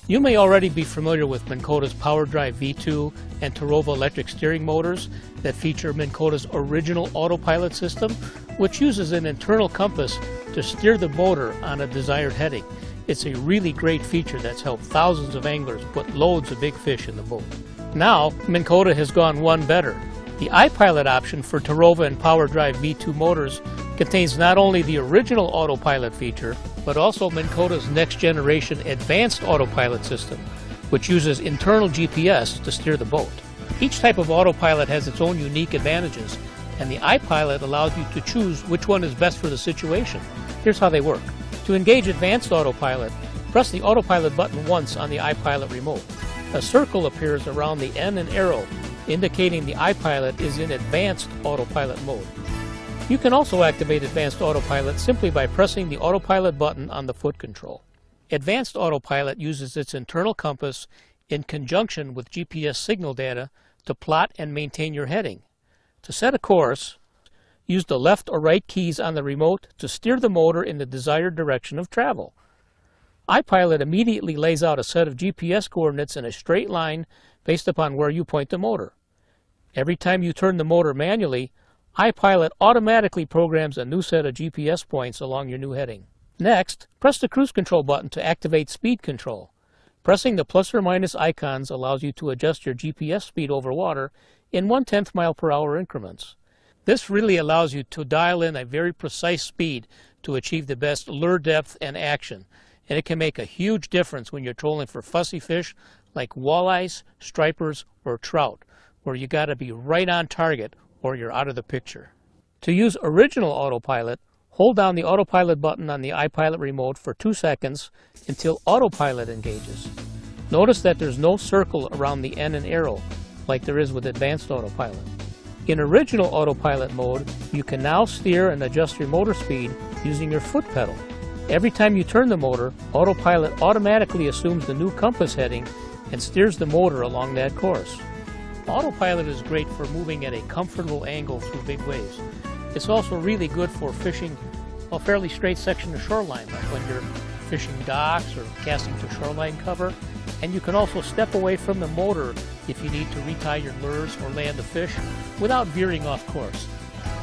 You may already be familiar with Minn Kota's PowerDrive V2 and Terrova electric steering motors that feature Minn Kota's original autopilot system, which uses an internal compass to steer the motor on a desired heading. It's a really great feature that's helped thousands of anglers put loads of big fish in the boat. Now, Minn Kota has gone one better. The iPilot option for Terrova and PowerDrive V2 motors contains not only the original autopilot feature, but also Minn Kota's next generation advanced autopilot system, which uses internal GPS to steer the boat. Each type of autopilot has its own unique advantages, and the iPilot allows you to choose which one is best for the situation. Here's how they work. To engage advanced autopilot, press the autopilot button once on the iPilot remote. A circle appears around the N and arrow, indicating the iPilot is in advanced autopilot mode. You can also activate advanced autopilot simply by pressing the autopilot button on the foot control. Advanced autopilot uses its internal compass in conjunction with GPS signal data to plot and maintain your heading. To set a course, use the left or right keys on the remote to steer the motor in the desired direction of travel. iPilot immediately lays out a set of GPS coordinates in a straight line based upon where you point the motor. Every time you turn the motor manually, iPilot automatically programs a new set of GPS points along your new heading. Next, press the cruise control button to activate speed control. Pressing the plus or minus icons allows you to adjust your GPS speed over water in 1/10 mph increments. This really allows you to dial in a very precise speed to achieve the best lure depth and action, and it can make a huge difference when you're trolling for fussy fish like walleyes, stripers, or trout, where you got to be right on target or you're out of the picture. To use original autopilot, hold down the autopilot button on the iPilot remote for 2 seconds until autopilot engages. Notice that there's no circle around the N and arrow like there is with advanced autopilot. In original autopilot mode, you can now steer and adjust your motor speed using your foot pedal. Every time you turn the motor, autopilot automatically assumes the new compass heading and steers the motor along that course. Autopilot is great for moving at a comfortable angle through big waves. It's also really good for fishing a fairly straight section of shoreline, like when you're fishing docks or casting to shoreline cover. And you can also step away from the motor if you need to retie your lures or land a fish without veering off course.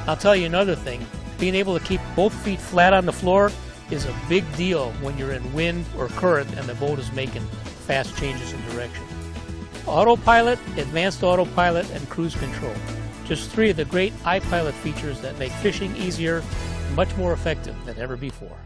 I'll tell you another thing, being able to keep both feet flat on the floor is a big deal when you're in wind or current and the boat is making fast changes in direction. Autopilot, advanced autopilot, and cruise control. Just 3 of the great iPilot features that make fishing easier and much more effective than ever before.